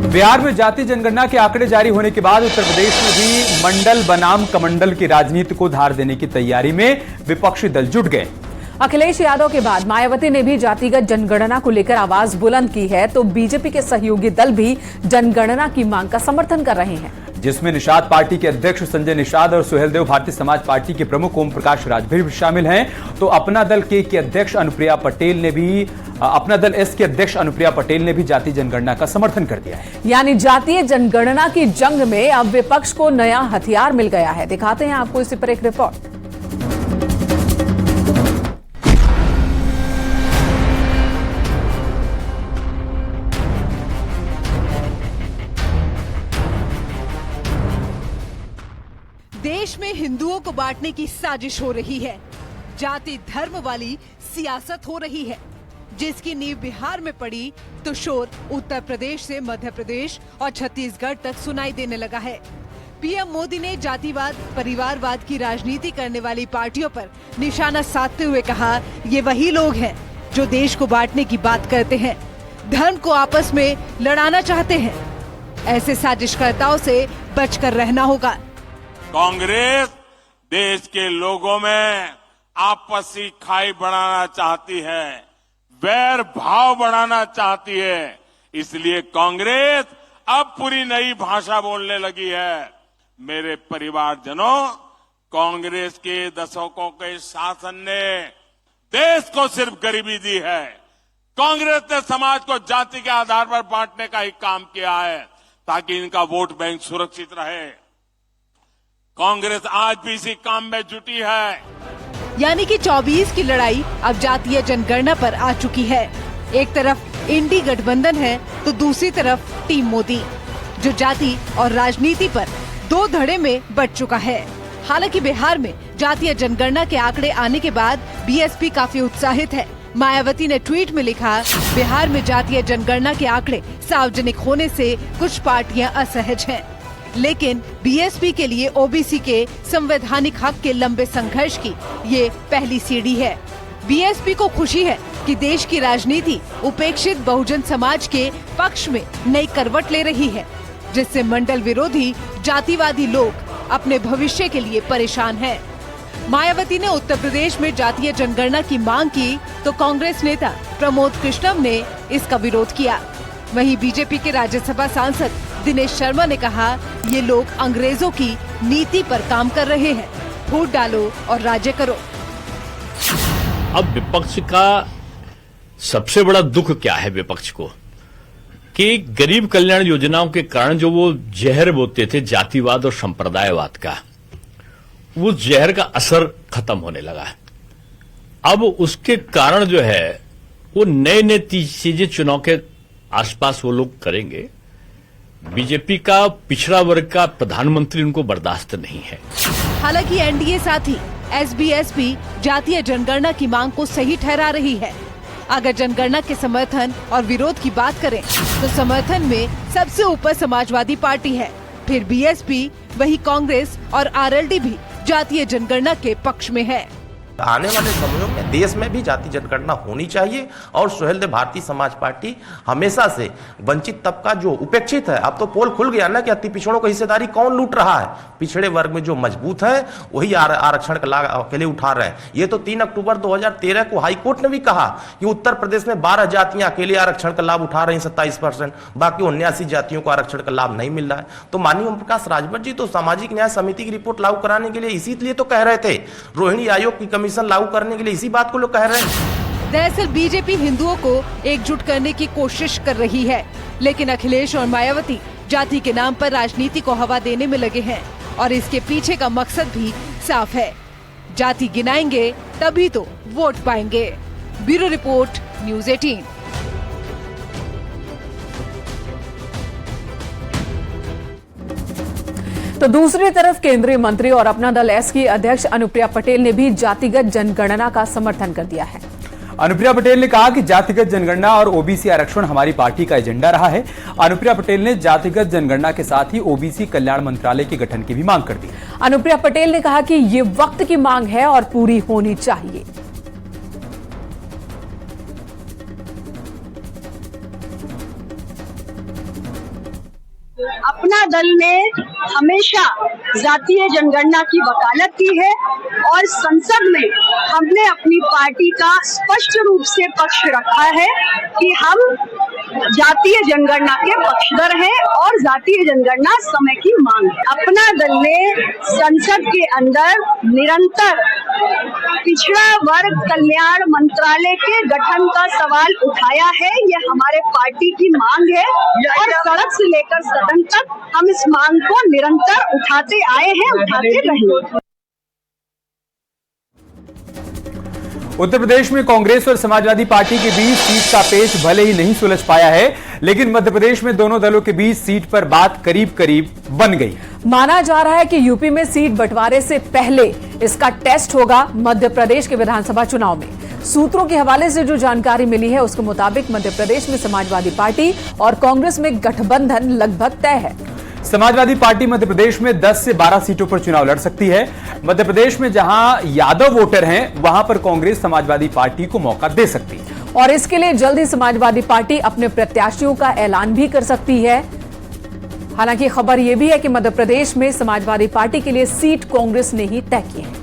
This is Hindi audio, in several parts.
बिहार में जाति जनगणना के आंकड़े जारी होने के बाद उत्तर प्रदेश में भी मंडल बनाम कमंडल की राजनीति को धार देने की तैयारी में विपक्षी दल जुट गए। अखिलेश यादव के बाद मायावती ने भी जातिगत जनगणना को लेकर आवाज बुलंद की है, तो बीजेपी के सहयोगी दल भी जनगणना की मांग का समर्थन कर रहे हैं, जिसमें निषाद पार्टी के अध्यक्ष संजय निषाद और सुहेलदेव भारतीय समाज पार्टी के प्रमुख ओम प्रकाश राजभर भी शामिल हैं। तो अपना दल के अध्यक्ष अनुप्रिया पटेल ने भी जाति जनगणना का समर्थन कर दिया है। यानी जातीय जनगणना की जंग में अब विपक्ष को नया हथियार मिल गया है। दिखाते हैं आपको इसी पर एक रिपोर्ट। देश में हिंदुओं को बांटने की साजिश हो रही है। जाति धर्म वाली सियासत हो रही है, जिसकी नींव बिहार में पड़ी तो शोर उत्तर प्रदेश से मध्य प्रदेश और छत्तीसगढ़ तक सुनाई देने लगा है। पीएम मोदी ने जातिवाद परिवारवाद की राजनीति करने वाली पार्टियों पर निशाना साधते हुए कहा, ये वही लोग हैं जो देश को बांटने की बात करते हैं, धर्म को आपस में लड़ाना चाहते हैं। ऐसे साजिशकर्ताओं से बचकर रहना होगा। कांग्रेस देश के लोगों में आपसी खाई बढ़ाना चाहती है, वैर भाव बढ़ाना चाहती है। इसलिए कांग्रेस अब पूरी नई भाषा बोलने लगी है। मेरे परिवारजनों, कांग्रेस के दशकों के शासन ने देश को सिर्फ गरीबी दी है। कांग्रेस ने समाज को जाति के आधार पर बांटने का ही काम किया है ताकि इनका वोट बैंक सुरक्षित रहे। कांग्रेस आज भी इसी काम में जुटी है। यानी कि 24 की लड़ाई अब जातीय जनगणना पर आ चुकी है। एक तरफ इंडी गठबंधन है तो दूसरी तरफ टीम मोदी, जो जाति और राजनीति पर दो धड़े में बंट चुका है। हालांकि बिहार में जातीय जनगणना के आंकड़े आने के बाद बीएसपी काफी उत्साहित है। मायावती ने ट्वीट में लिखा, बिहार में जातीय जनगणना के आंकड़े सार्वजनिक होने से कुछ पार्टियां असहज हैं, लेकिन बीएसपी के लिए ओबीसी के संवैधानिक हक के लंबे संघर्ष की ये पहली सीढ़ी है। बीएसपी को खुशी है कि देश की राजनीति उपेक्षित बहुजन समाज के पक्ष में नई करवट ले रही है, जिससे मंडल विरोधी जातिवादी लोग अपने भविष्य के लिए परेशान हैं। मायावती ने उत्तर प्रदेश में जातीय जनगणना की मांग की तो कांग्रेस नेता प्रमोद कृष्णम ने इसका विरोध किया। वहीं बीजेपी के राज्यसभा सांसद दिनेश शर्मा ने कहा, ये लोग अंग्रेजों की नीति पर काम कर रहे हैं, फूट डालो और राज्य करो। अब विपक्ष का सबसे बड़ा दुख क्या है विपक्ष को, कि गरीब कल्याण योजनाओं के कारण जो वो जहर बोते थे जातिवाद और संप्रदायवाद का, वो जहर का असर खत्म होने लगा है। अब उसके कारण जो है वो नए नए चीजें चुनाव के आसपास वो लोग करेंगे। बीजेपी का पिछड़ा वर्ग का प्रधानमंत्री उनको बर्दाश्त नहीं है। हालांकि एनडीए साथी एसबीएसपी जातीय जनगणना की मांग को सही ठहरा रही है। अगर जनगणना के समर्थन और विरोध की बात करें तो समर्थन में सबसे ऊपर समाजवादी पार्टी है, फिर बीएसपी, वही कांग्रेस और आरएलडी भी जातीय जनगणना के पक्ष में है। आने वाले समयों में देश में भी जाति जनगणना होनी चाहिए और सुहेलदेव भारतीय समाज पार्टी हमेशा से वंचित तबका जो उपेक्षित है, अब तो पोल खुल गया ना कि अति पिछड़ों की हिस्सेदारी कौन लूट रहा है। पिछड़े वर्ग में जो मजबूत है वही आरक्षण का लाभ अकेले उठा रहे हैं। ये तो 3 अक्टूबर 2013 को हाईकोर्ट ने भी कहा कि उत्तर प्रदेश में 12 जातियां अकेले आरक्षण का लाभ उठा रही हैं, 27%, बाकी 79 जातियों को आरक्षण का लाभ नहीं मिल रहा है। तो माननीय ओम प्रकाश राजभर जी तो सामाजिक न्याय समिति की रिपोर्ट लागू कराने के लिए इसीलिए तो कह रहे थे, रोहिणी आयोग की लागू करने के लिए इसी बात को लोग कह रहे हैं। दरअसल बीजेपी हिंदुओं को एकजुट करने की कोशिश कर रही है, लेकिन अखिलेश और मायावती जाति के नाम पर राजनीति को हवा देने में लगे हैं और इसके पीछे का मकसद भी साफ है। जाति गिनाएंगे तभी तो वोट पाएंगे। Bureau report, news 18। तो दूसरी तरफ केंद्रीय मंत्री और अपना दल एस की अध्यक्ष अनुप्रिया पटेल ने भी जातिगत जनगणना का समर्थन कर दिया है। अनुप्रिया पटेल ने कहा कि जातिगत जनगणना और ओबीसी आरक्षण हमारी पार्टी का एजेंडा रहा है। अनुप्रिया पटेल ने जातिगत जनगणना के साथ ही ओबीसी कल्याण मंत्रालय के गठन की भी मांग कर दी। अनुप्रिया पटेल ने कहा कि ये वक्त की मांग है और पूरी होनी चाहिए। अपना दल ने हमेशा जातीय जनगणना की वकालत की है और संसद में हमने अपनी पार्टी का स्पष्ट रूप से पक्ष रखा है कि हम जातीय जनगणना के पक्षधर हैं और जातीय जनगणना समय की मांग है। अपना दल ने संसद के अंदर निरंतर पिछड़ा वर्ग कल्याण मंत्रालय के गठन का सवाल उठाया है। ये हमारे पार्टी की मांग है और सड़क से लेकर सदन तक हम इस मांग को निरंतर उठाते आए हैं, उठाते रहेंगे। उत्तर प्रदेश में कांग्रेस और समाजवादी पार्टी के बीच सीट का पेच भले ही नहीं सुलझ पाया है, लेकिन मध्य प्रदेश में दोनों दलों के बीच सीट पर बात करीब करीब बन गई। माना जा रहा है कि यूपी में सीट बंटवारे से पहले इसका टेस्ट होगा मध्य प्रदेश के विधानसभा चुनाव में। सूत्रों के हवाले से जो जानकारी मिली है उसके मुताबिक मध्य प्रदेश में समाजवादी पार्टी और कांग्रेस में गठबंधन लगभग तय है। समाजवादी पार्टी मध्य प्रदेश में 10 से 12 सीटों पर चुनाव लड़ सकती है। मध्य प्रदेश में जहां यादव वोटर हैं, वहां पर कांग्रेस समाजवादी पार्टी को मौका दे सकती है और इसके लिए जल्द ही समाजवादी पार्टी अपने प्रत्याशियों का ऐलान भी कर सकती है। हालांकि खबर यह भी है कि मध्य प्रदेश में समाजवादी पार्टी के लिए सीट कांग्रेस ने ही तय की है।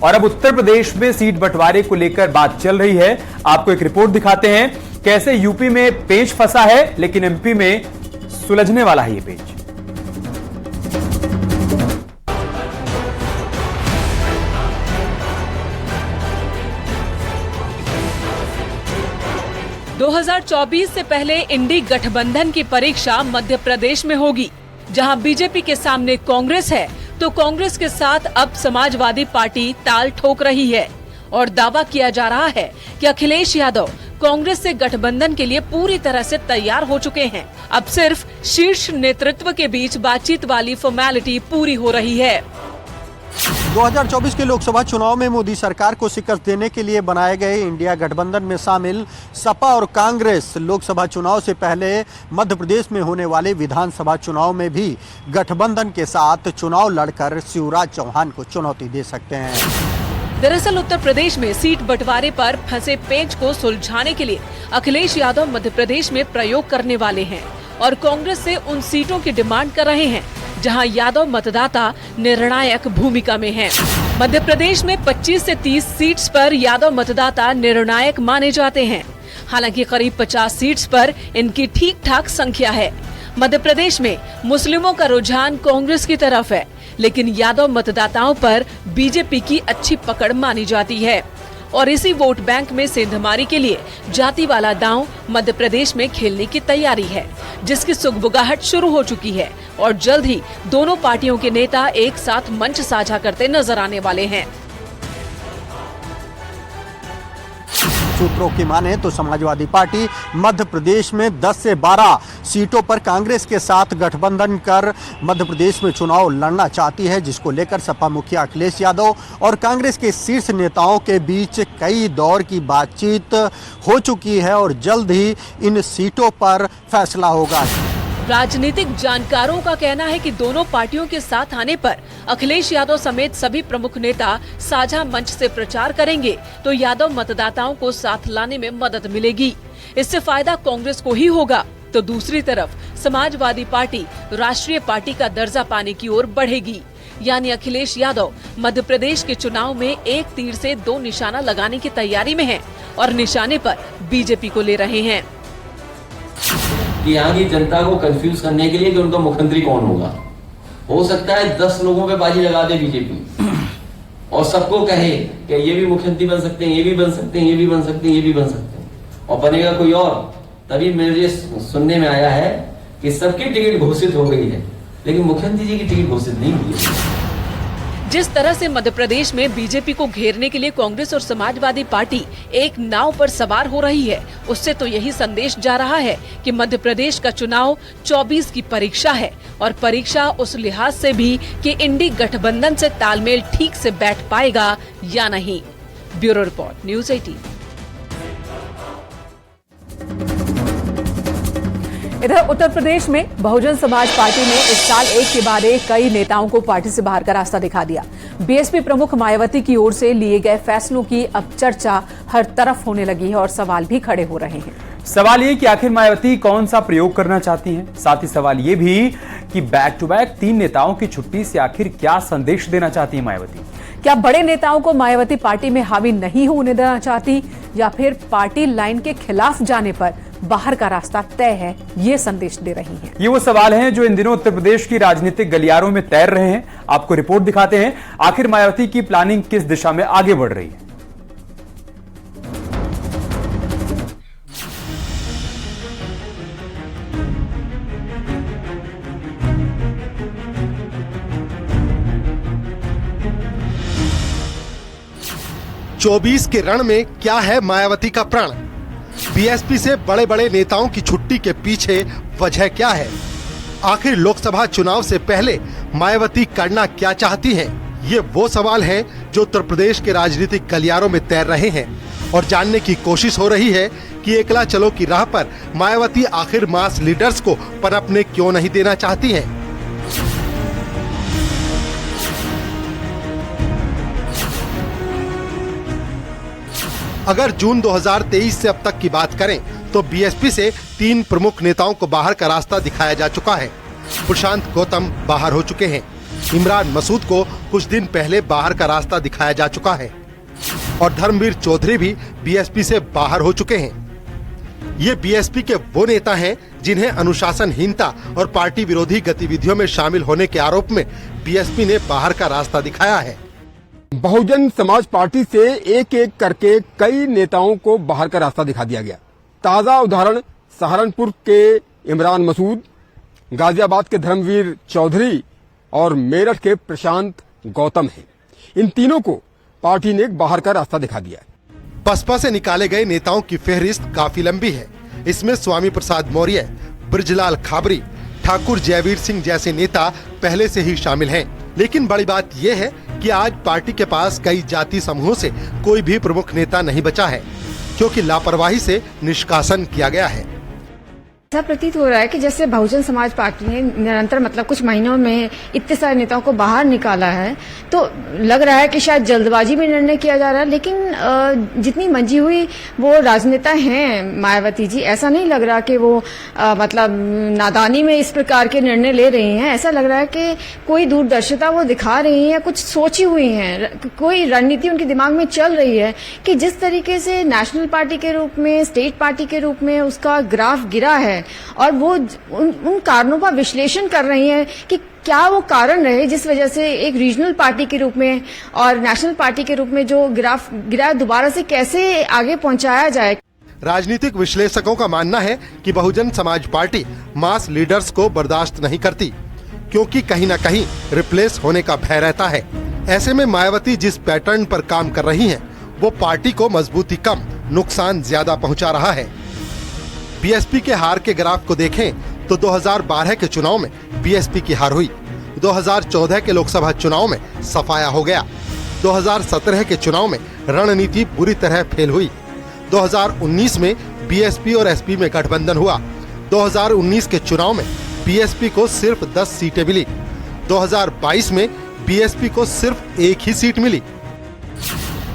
और अब उत्तर प्रदेश में सीट बंटवारे को लेकर बात चल रही है। आपको एक रिपोर्ट दिखाते हैं कैसे यूपी में पेच फंसा है, लेकिन एमपी में सुलझने वाला है ये पेच। दो 2024 से पहले इंडी गठबंधन की परीक्षा मध्य प्रदेश में होगी, जहां बीजेपी के सामने कांग्रेस है तो कांग्रेस के साथ अब समाजवादी पार्टी ताल ठोक रही है और दावा किया जा रहा है कि अखिलेश यादव कांग्रेस से गठबंधन के लिए पूरी तरह से तैयार हो चुके हैं। अब सिर्फ शीर्ष नेतृत्व के बीच बातचीत वाली फॉर्मेलिटी पूरी हो रही है। 2024 के लोकसभा चुनाव में मोदी सरकार को शिकस्त देने के लिए बनाए गए इंडिया गठबंधन में शामिल सपा और कांग्रेस लोकसभा चुनाव से पहले मध्य प्रदेश में होने वाले विधानसभा चुनाव में भी गठबंधन के साथ चुनाव लड़कर शिवराज चौहान को चुनौती दे सकते हैं। दरअसल उत्तर प्रदेश में सीट बंटवारे पर फंसे पेच को सुलझाने के लिए अखिलेश यादव मध्य प्रदेश में प्रयोग करने वाले हैं और कांग्रेस से उन सीटों की डिमांड कर रहे हैं जहां यादव मतदाता निर्णायक भूमिका में हैं। मध्य प्रदेश में 25 से 30 सीट्स पर यादव मतदाता निर्णायक माने जाते हैं। हालांकि करीब 50 सीट्स पर इनकी ठीक ठाक संख्या है। मध्य प्रदेश में मुस्लिमों का रुझान कांग्रेस की तरफ है, लेकिन यादव मतदाताओं पर बीजेपी की अच्छी पकड़ मानी जाती है और इसी वोट बैंक में सेंधमारी के लिए जाति वाला दांव मध्य प्रदेश में खेलने की तैयारी है, जिसकी सुगबुगाहट शुरू हो चुकी है और जल्द ही दोनों पार्टियों के नेता एक साथ मंच साझा करते नजर आने वाले हैं। सूत्रों की माने तो समाजवादी पार्टी मध्य प्रदेश में 10 से 12 सीटों पर कांग्रेस के साथ गठबंधन कर मध्य प्रदेश में चुनाव लड़ना चाहती है, जिसको लेकर सपा मुखिया अखिलेश यादव और कांग्रेस के शीर्ष नेताओं के बीच कई दौर की बातचीत हो चुकी है और जल्द ही इन सीटों पर फैसला होगा। राजनीतिक जानकारों का कहना है कि दोनों पार्टियों के साथ आने पर अखिलेश यादव समेत सभी प्रमुख नेता साझा मंच से प्रचार करेंगे तो यादव मतदाताओं को साथ लाने में मदद मिलेगी। इससे फायदा कांग्रेस को ही होगा तो दूसरी तरफ समाजवादी पार्टी राष्ट्रीय पार्टी का दर्जा पाने की ओर बढ़ेगी। यानी अखिलेश यादव मध्य प्रदेश के चुनाव में एक तीर से 2 निशाना लगाने की तैयारी में हैं और निशाने पर बीजेपी को ले रहे हैं। कि यहाँ की जनता को कंफ्यूज करने के लिए कि उनका मुख्यमंत्री कौन होगा। हो सकता है 10 लोगों पे बाजी लगा दे बीजेपी और सबको कहे कि ये भी मुख्यमंत्री बन सकते हैं, ये भी बन सकते हैं, ये भी बन सकते हैं, ये भी बन सकते हैं और बनेगा कोई और। तभी मुझे सुनने में आया है कि सबकी टिकट घोषित हो गई है, लेकिन मुख्यमंत्री जी की टिकट घोषित नहीं हुई है। जिस तरह से मध्य प्रदेश में बीजेपी को घेरने के लिए कांग्रेस और समाजवादी पार्टी एक नाव पर सवार हो रही है, उससे तो यही संदेश जा रहा है कि मध्य प्रदेश का चुनाव 24 की परीक्षा है और परीक्षा उस लिहाज से भी कि इंडी गठबंधन से तालमेल ठीक से बैठ पाएगा या नहीं। Bureau report, news 18। इधर उत्तर प्रदेश में बहुजन समाज पार्टी ने इस साल एक के बाद एक कई नेताओं को पार्टी से बाहर का रास्ता दिखा दिया। बीएसपी प्रमुख मायावती की ओर से लिए गए फैसलों की अब चर्चा हर तरफ होने लगी है और सवाल भी खड़े हो रहे हैं। सवाल ये कि आखिर मायावती कौन सा प्रयोग करना चाहती हैं। साथ ही सवाल ये भी कि बैक टू बैक 3 नेताओं की छुट्टी से आखिर क्या संदेश देना चाहती है मायावती। क्या बड़े नेताओं को मायावती पार्टी में हावी नहीं होने देना चाहती, या फिर पार्टी लाइन के खिलाफ जाने पर बाहर का रास्ता तय है, ये संदेश दे रही हैं। ये वो सवाल हैं जो इन दिनों उत्तर प्रदेश की राजनीतिक गलियारों में तैर रहे हैं। आपको रिपोर्ट दिखाते हैं, आखिर मायावती की प्लानिंग किस दिशा में आगे बढ़ रही है। चौबीस के रण में क्या है मायावती का प्रण? बीएसपी से बड़े बड़े नेताओं की छुट्टी के पीछे वजह क्या है? आखिर लोकसभा चुनाव से पहले मायावती करना क्या चाहती हैं? ये वो सवाल हैं जो उत्तर प्रदेश के राजनीतिक गलियारों में तैर रहे हैं और जानने की कोशिश हो रही है कि एकला चलो की राह पर मायावती आखिर मास लीडर्स को पनपने क्यों नहीं देना चाहती हैं? अगर जून 2023 से अब तक की बात करें तो बीएसपी से 3 प्रमुख नेताओं को बाहर का रास्ता दिखाया जा चुका है। प्रशांत गौतम बाहर हो चुके हैं। इमरान मसूद को कुछ दिन पहले बाहर का रास्ता दिखाया जा चुका है और धर्मवीर चौधरी भी बीएसपी से बाहर हो चुके हैं। ये बीएसपी के वो नेता हैं जिन्हें अनुशासनहीनता और पार्टी विरोधी गतिविधियों में शामिल होने के आरोप में बीएसपी ने बाहर का रास्ता दिखाया है। बहुजन समाज पार्टी से एक एक करके कई नेताओं को बाहर का रास्ता दिखा दिया गया। ताजा उदाहरण सहारनपुर के इमरान मसूद, गाजियाबाद के धर्मवीर चौधरी और मेरठ के प्रशांत गौतम है। इन तीनों को पार्टी ने बाहर का रास्ता दिखा दिया है। बसपा से निकाले गए नेताओं की फेहरिस्त काफी लंबी है। इसमें स्वामी प्रसाद मौर्य, बृजलाल खाबरी, ठाकुर जयवीर सिंह जैसे नेता पहले से ही शामिल हैं। लेकिन बड़ी बात यह है कि आज पार्टी के पास कई जाति समूहों से कोई भी प्रमुख नेता नहीं बचा है, क्योंकि लापरवाही से निष्कासन किया गया है। ऐसा प्रतीत हो रहा है कि जैसे बहुजन समाज पार्टी ने निरंतर मतलब कुछ महीनों में इतने सारे नेताओं को बाहर निकाला है, तो लग रहा है कि शायद जल्दबाजी में निर्णय किया जा रहा है। लेकिन जितनी मंजी हुई वो राजनेता हैं मायावती जी, ऐसा नहीं लग रहा कि वो मतलब नादानी में इस प्रकार के निर्णय ले रही हैं। ऐसा लग रहा है कि कोई दूरदर्शिता वो दिखा रही हैं, कुछ सोची हुई हैं, कोई रणनीति उनके दिमाग में चल रही है कि जिस तरीके से नेशनल पार्टी के रूप में, स्टेट पार्टी के रूप में उसका ग्राफ गिरा है और वो उन कारणों का विश्लेषण कर रही हैं कि क्या वो कारण रहे जिस वजह से एक रीजनल पार्टी के रूप में और नेशनल पार्टी के रूप में जो ग्राफ गिरा, दोबारा से कैसे आगे पहुंचाया जाए। राजनीतिक विश्लेषकों का मानना है कि बहुजन समाज पार्टी मास लीडर्स को बर्दाश्त नहीं करती, क्योंकि कहीं न कहीं रिप्लेस होने का भय रहता है। ऐसे में मायावती जिस पैटर्न पर काम कर रही हैं, वो पार्टी को मजबूती कम, नुकसान ज्यादा पहुंचा रहा है। बीएसपी के हार के ग्राफ को देखें तो 2012 के चुनाव में बीएसपी की हार हुई, 2014 के लोकसभा चुनाव में सफाया हो गया, 2017 के चुनाव में रणनीति बुरी तरह फेल हुई, 2019 में बीएसपी और एसपी में गठबंधन हुआ, 2019 के चुनाव में बीएसपी को सिर्फ 10 सीटें मिली, 2022 में बीएसपी को सिर्फ 1 ही सीट मिली।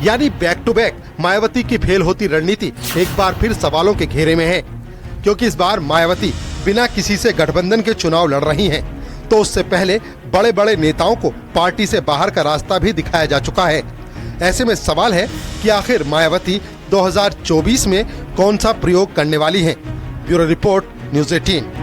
यानी बैक टू बैक मायावती की फेल होती रणनीति एक बार फिर सवालों के घेरे में है, क्योंकि इस बार मायावती बिना किसी से गठबंधन के चुनाव लड़ रही हैं, तो उससे पहले बड़े बड़े नेताओं को पार्टी से बाहर का रास्ता भी दिखाया जा चुका है। ऐसे में सवाल है कि आखिर मायावती 2024 में कौन सा प्रयोग करने वाली हैं? Bureau report, news 18।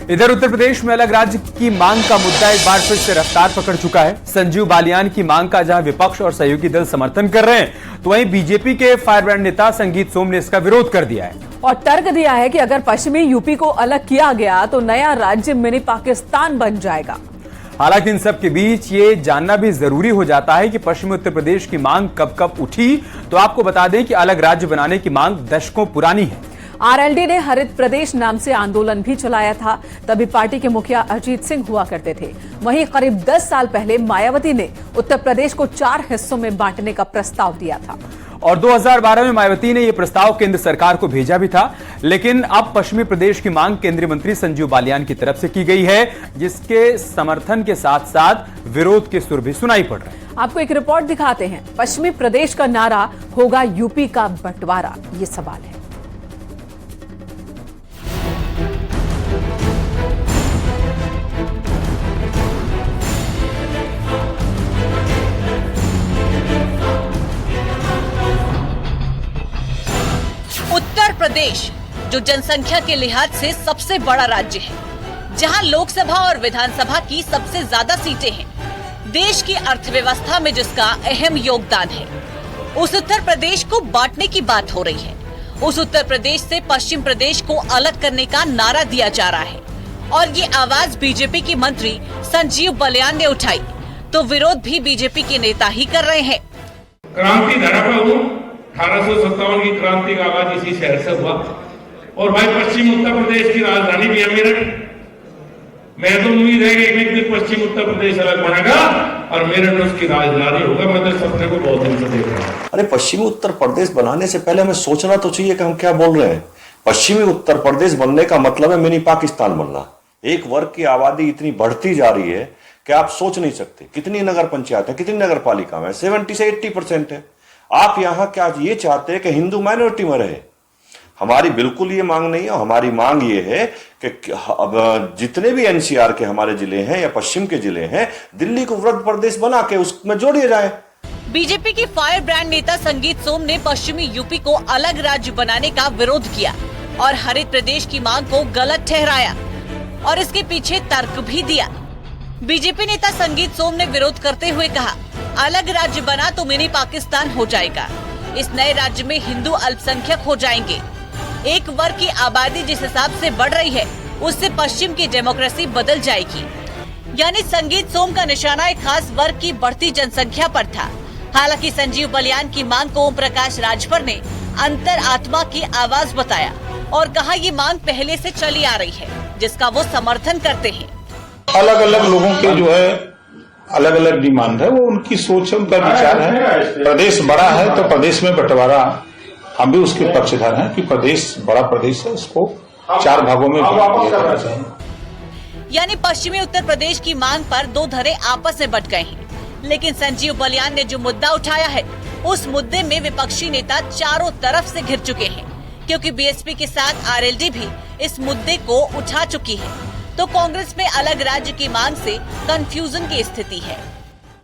इधर उत्तर प्रदेश में अलग राज्य की मांग का मुद्दा एक बार फिर से रफ्तार पकड़ चुका है। संजीव बालियान की मांग का जहां विपक्ष और सहयोगी दल समर्थन कर रहे हैं, तो वहीं बीजेपी के फायरब्रांड नेता संगीत सोम ने इसका विरोध कर दिया है और तर्क दिया है कि अगर पश्चिमी यूपी को अलग किया गया तो नया राज्य मिनी पाकिस्तान बन जाएगा। हालांकि इन सब के बीच ये जानना भी जरूरी हो जाता है कि पश्चिमी उत्तर प्रदेश की मांग कब कब उठी। तो आपको बता दें कि अलग राज्य बनाने की मांग दशकों पुरानी है। आरएलडी ने हरित प्रदेश नाम से आंदोलन भी चलाया था, तभी पार्टी के मुखिया अजीत सिंह हुआ करते थे। वहीं करीब 10 साल पहले मायावती ने उत्तर प्रदेश को 4 हिस्सों में बांटने का प्रस्ताव दिया था। और 2012 में मायावती ने यह प्रस्ताव केंद्र सरकार को भेजा भी था, लेकिन अब पश्चिमी प्रदेश की मांग केंद्रीय मंत्री संजीव बालियान की तरफ से की गई है, जिसके समर्थन के साथ साथ विरोध के सुर भी सुनाई पड़ रहे हैं। आपको एक रिपोर्ट दिखाते हैं। पश्चिमी प्रदेश का नारा होगा यूपी का बंटवारा, ये सवाल है। उत्तर प्रदेश जो जनसंख्या के लिहाज से सबसे बड़ा राज्य है, जहां लोकसभा और विधानसभा की सबसे ज्यादा सीटें हैं, देश की अर्थव्यवस्था में जिसका अहम योगदान है, उस उत्तर प्रदेश को बांटने की बात हो रही है। उस उत्तर प्रदेश से पश्चिम प्रदेश को अलग करने का नारा दिया जा रहा है और ये आवाज बीजेपी की मंत्री संजीव बालियान ने उठाई, तो विरोध भी बीजेपी के नेता ही कर रहे हैं। क्रांति धरा पर हूँ, 1857 की क्रांति का आगाज इसी शहर से हुआ और भाई पश्चिम उत्तर प्रदेश की राजधानी भी है मेरठ। मैं तो उम्मीद है कि एक दिन पश्चिम उत्तर प्रदेश अलग बनेगा और मेरठ उसकी राजधानी होगा। मैं तो सपने को बहुत दिन से देख रहा हूँ। अरे पश्चिमी उत्तर प्रदेश बनाने से पहले हमें सोचना तो चाहिए कि हम क्या बोल रहे हैं। पश्चिमी उत्तर प्रदेश बनने का मतलब है मिनी पाकिस्तान बनना। एक वर्ग की आबादी इतनी बढ़ती जा रही है कि आप सोच नहीं सकते। कितनी नगर पंचायत है, कितनी नगर पालिका में, 70 से 80% है। आप यहाँ क्या ये चाहते हैं कि हिंदू माइनॉरिटी में रहे? हमारी बिल्कुल ये मांग नहीं है। हमारी मांग ये है कि जितने भी एनसीआर के हमारे जिले हैं या पश्चिम के जिले हैं, दिल्ली को वृहद प्रदेश बना के उसमें जोड़िए जाए। बीजेपी की फायर ब्रांड नेता संगीत सोम ने पश्चिमी यूपी को अलग राज्य बनाने का विरोध किया और हरित प्रदेश की मांग को गलत ठहराया और इसके पीछे तर्क भी दिया। बीजेपी नेता संगीत सोम ने विरोध करते हुए कहा, अलग राज्य बना तो मिनी पाकिस्तान हो जाएगा। इस नए राज्य में हिंदू अल्पसंख्यक हो जाएंगे। एक वर्ग की आबादी जिस हिसाब से बढ़ रही है, उससे पश्चिम की डेमोक्रेसी बदल जाएगी। यानी संगीत सोम का निशाना एक खास वर्ग की बढ़ती जनसंख्या पर था। हालांकि संजीव बालियान की मांग को ओम प्रकाश राजभर ने अंतर आत्मा की आवाज बताया और कहा ये मांग पहले से चली आ रही है, जिसका वो समर्थन करते हैं। अलग अलग लोगों के जो है अलग अलग डिमांड है, वो उनकी सोच है, उनका विचार है। प्रदेश बड़ा है तो प्रदेश में बंटवारा, हम भी उसके पक्षधर हैं कि प्रदेश बड़ा प्रदेश है, उसको 4 भागों में बांट दिया चाहिए। यानी पश्चिमी उत्तर प्रदेश की मांग पर दो धड़े आपस में बट गए हैं। लेकिन संजीव बालियान ने जो मुद्दा उठाया है, उस मुद्दे में विपक्षी नेता चारों तरफ से घिर चुके हैं, क्योंकि बीएसपी के साथ आरएलडी भी इस मुद्दे को उठा चुकी है। तो कांग्रेस में अलग राज्य की मांग से कंफ्यूजन की स्थिति है।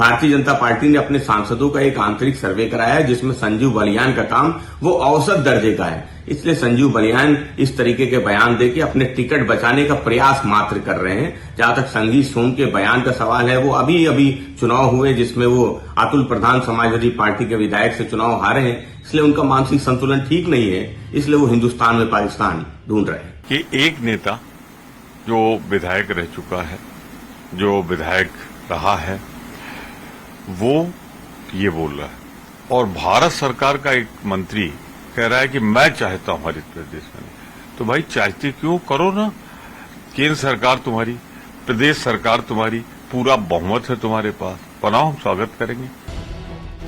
भारतीय जनता पार्टी ने अपने सांसदों का एक आंतरिक सर्वे कराया है, जिसमें संजीव बालियान का काम वो औसत दर्जे का है। इसलिए संजीव बालियान इस तरीके के बयान देके अपने टिकट बचाने का प्रयास मात्र कर रहे हैं। जहां तक संगीत सोम के बयान का सवाल है, वो अभी चुनाव हुए जिसमें वो अतुल प्रधान समाजवादी पार्टी के विधायक से चुनाव हारे हैं, इसलिए उनका मानसिक संतुलन ठीक नहीं है, इसलिए वो हिंदुस्तान में पाकिस्तान ढूंढ रहे हैं। कि एक नेता जो विधायक रह चुका है, जो विधायक रहा है, वो ये बोल रहा है और भारत सरकार का एक मंत्री कह रहा है कि मैं चाहता हूं हरित प्रदेश में। तो भाई चाहते क्यों, करो ना। केंद्र सरकार तुम्हारी, प्रदेश सरकार तुम्हारी, पूरा बहुमत है तुम्हारे पास, बनाओ, हम स्वागत करेंगे।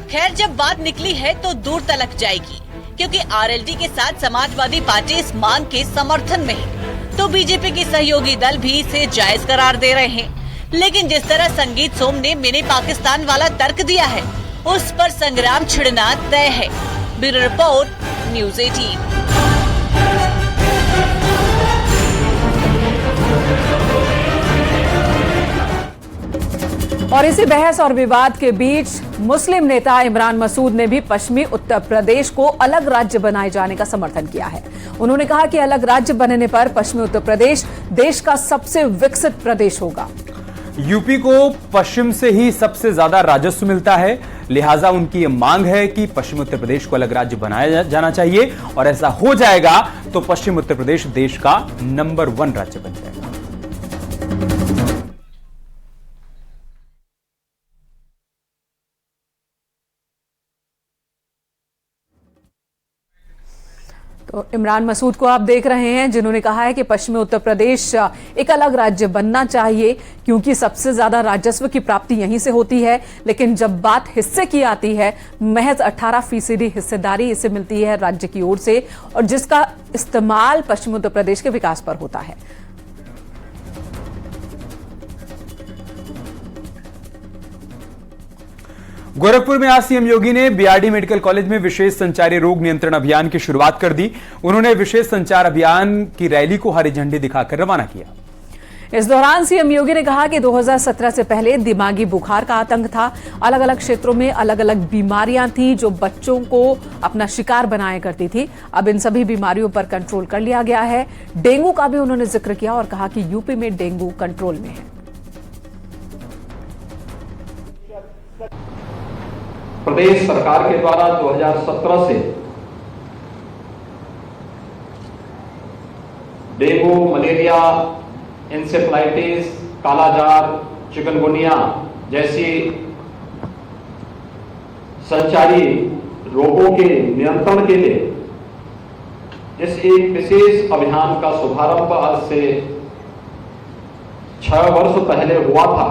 खैर, जब बात निकली है तो दूर तलक जाएगी, क्योंकि आरएलडी के साथ समाजवादी पार्टी इस मांग के समर्थन में है, तो बीजेपी के सहयोगी दल भी इसे जायज करार दे रहे हैं। लेकिन जिस तरह संगीत सोम ने मिनी पाकिस्तान वाला तर्क दिया है, उस पर संग्राम छिड़ना तय है। Bureau report, news 18। और इसी बहस और विवाद के बीच मुस्लिम नेता इमरान मसूद ने भी पश्चिमी उत्तर प्रदेश को अलग राज्य बनाए जाने का समर्थन किया है। उन्होंने कहा कि अलग राज्य बनने पर पश्चिमी उत्तर प्रदेश देश का सबसे विकसित प्रदेश होगा। यूपी को पश्चिम से ही सबसे ज्यादा राजस्व मिलता है, लिहाजा उनकी ये मांग है कि पश्चिम उत्तर प्रदेश को अलग राज्य बनाया जाना चाहिए और ऐसा हो जाएगा तो पश्चिम उत्तर प्रदेश देश का नंबर 1 राज्य बन जाएगा। इमरान मसूद को आप देख रहे हैं, जिन्होंने कहा है कि पश्चिमी उत्तर प्रदेश एक अलग राज्य बनना चाहिए क्योंकि सबसे ज्यादा राजस्व की प्राप्ति यहीं से होती है। लेकिन जब बात हिस्से की आती है, महज 18% हिस्सेदारी इसे मिलती है राज्य की ओर से, और जिसका इस्तेमाल पश्चिमी उत्तर प्रदेश के विकास पर होता है। गोरखपुर में आज सीएम योगी ने बीआरडी मेडिकल कॉलेज में विशेष संचारी रोग नियंत्रण अभियान की शुरुआत कर दी। उन्होंने विशेष संचार अभियान की रैली को हरी झंडी दिखाकर रवाना किया। इस दौरान सीएम योगी ने कहा कि 2017 से पहले दिमागी बुखार का आतंक था। अलग अलग क्षेत्रों में अलग अलग बीमारियां थी जो बच्चों को अपना शिकार बनाया करती थी। अब इन सभी बीमारियों पर कंट्रोल कर लिया गया है। डेंगू का भी उन्होंने जिक्र किया और कहा कि यूपी में डेंगू कंट्रोल में है। प्रदेश सरकार के द्वारा 2017 से डेंगू, मलेरिया, इंसेफ्लाइटिस, कालाजार, चिकनगुनिया जैसी संचारी रोगों के नियंत्रण के लिए इस एक विशेष अभियान का शुभारंभ आज से 6 वर्ष पहले हुआ था।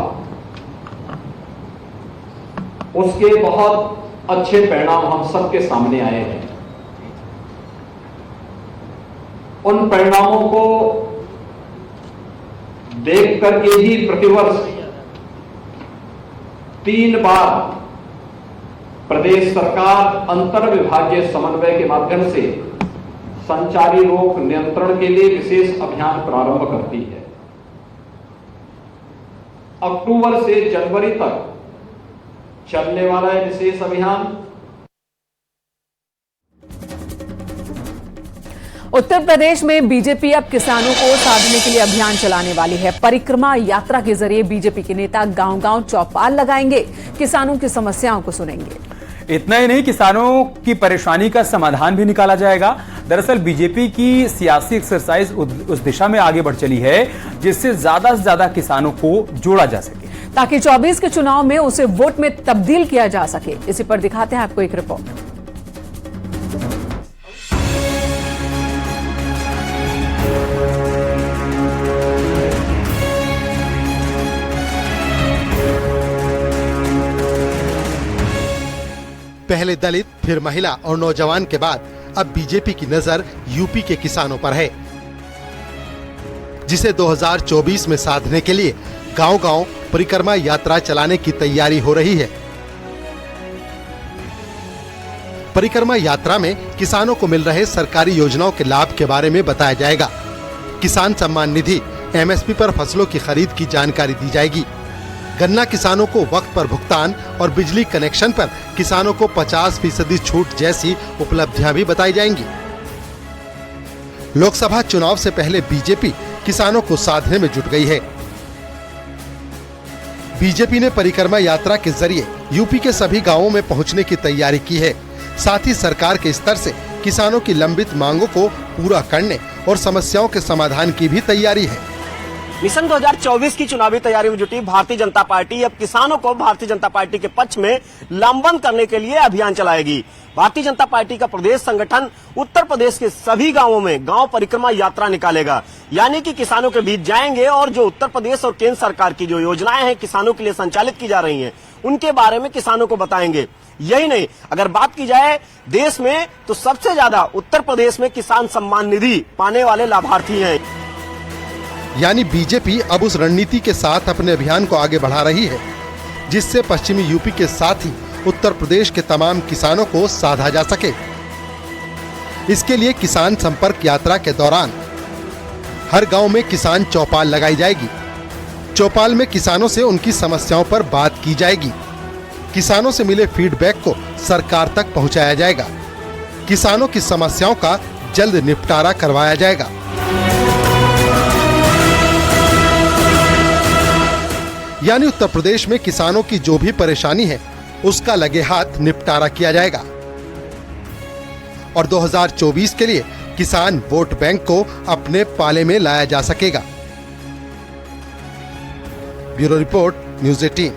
उसके बहुत अच्छे परिणाम हम सबके सामने आए हैं। उन परिणामों को देख करके ही प्रतिवर्ष 3 बार प्रदेश सरकार अंतर विभागीय समन्वय के माध्यम से संचारी रोग नियंत्रण के लिए विशेष अभियान प्रारंभ करती है। अक्टूबर से जनवरी तक चलने वाला है विशेष अभियान। उत्तर प्रदेश में बीजेपी अब किसानों को साधने के लिए अभियान चलाने वाली है। परिक्रमा यात्रा के जरिए बीजेपी के नेता गांव-गांव चौपाल लगाएंगे, किसानों की समस्याओं को सुनेंगे। इतना ही नहीं, किसानों की परेशानी का समाधान भी निकाला जाएगा। दरअसल बीजेपी की सियासी एक्सरसाइज उस दिशा में आगे बढ़ चली है जिससे ज्यादा से ज्यादा किसानों को जोड़ा जा सके, ताकि 24 के चुनाव में उसे वोट में तब्दील किया जा सके। इसी पर दिखाते हैं आपको एक रिपोर्ट। पहले दलित, फिर महिला और नौजवान के बाद अब बीजेपी की नजर यूपी के किसानों पर है, जिसे 2024 में साधने के लिए गांव-गांव परिक्रमा यात्रा चलाने की तैयारी हो रही है। परिक्रमा यात्रा में किसानों को मिल रहे सरकारी योजनाओं के लाभ के बारे में बताया जाएगा। किसान सम्मान निधि, एमएसपी पर फसलों की खरीद की जानकारी दी जाएगी। गन्ना किसानों को वक्त पर भुगतान और बिजली कनेक्शन पर किसानों को 50% छूट जैसी उपलब्धियां भी बताई जाएंगी। लोकसभा चुनाव से पहले बीजेपी किसानों को साधने में जुट गई है। बीजेपी ने परिक्रमा यात्रा के जरिए यूपी के सभी गांवों में पहुंचने की तैयारी की है। साथ ही सरकार के स्तर से किसानों की लंबित मांगों को पूरा करने और समस्याओं के समाधान की भी तैयारी है। मिशन 2024 की चुनावी तैयारी में जुटी भारतीय जनता पार्टी अब किसानों को भारतीय जनता पार्टी के पक्ष में लामबंद करने के लिए अभियान चलाएगी। भारतीय जनता पार्टी का प्रदेश संगठन उत्तर प्रदेश के सभी गांवों में गांव परिक्रमा यात्रा निकालेगा, यानी कि किसानों के बीच जाएंगे और जो उत्तर प्रदेश और केंद्र सरकार की जो योजनाएं हैं किसानों के लिए संचालित की जा रही हैं उनके बारे में किसानों को बताएंगे। यही नहीं, अगर बात की जाए देश में तो सबसे ज्यादा उत्तर प्रदेश में किसान सम्मान निधि पाने वाले लाभार्थी हैं। यानी बीजेपी अब उस रणनीति के साथ अपने अभियान को आगे बढ़ा रही है जिससे पश्चिमी यूपी के साथ ही उत्तर प्रदेश के तमाम किसानों को साधा जा सके। इसके लिए किसान संपर्क यात्रा के दौरान हर गांव में किसान चौपाल लगाई जाएगी। चौपाल में किसानों से उनकी समस्याओं पर बात की जाएगी। किसानों से मिले फीडबैक को सरकार तक पहुंचाया जाएगा। किसानों की समस्याओं का जल्द निपटारा करवाया जाएगा। यानी उत्तर प्रदेश में किसानों की जो भी परेशानी है उसका लगे हाथ निपटारा किया जाएगा और 2024 के लिए किसान वोट बैंक को अपने पाले में लाया जा सकेगा। Bureau report, news 18।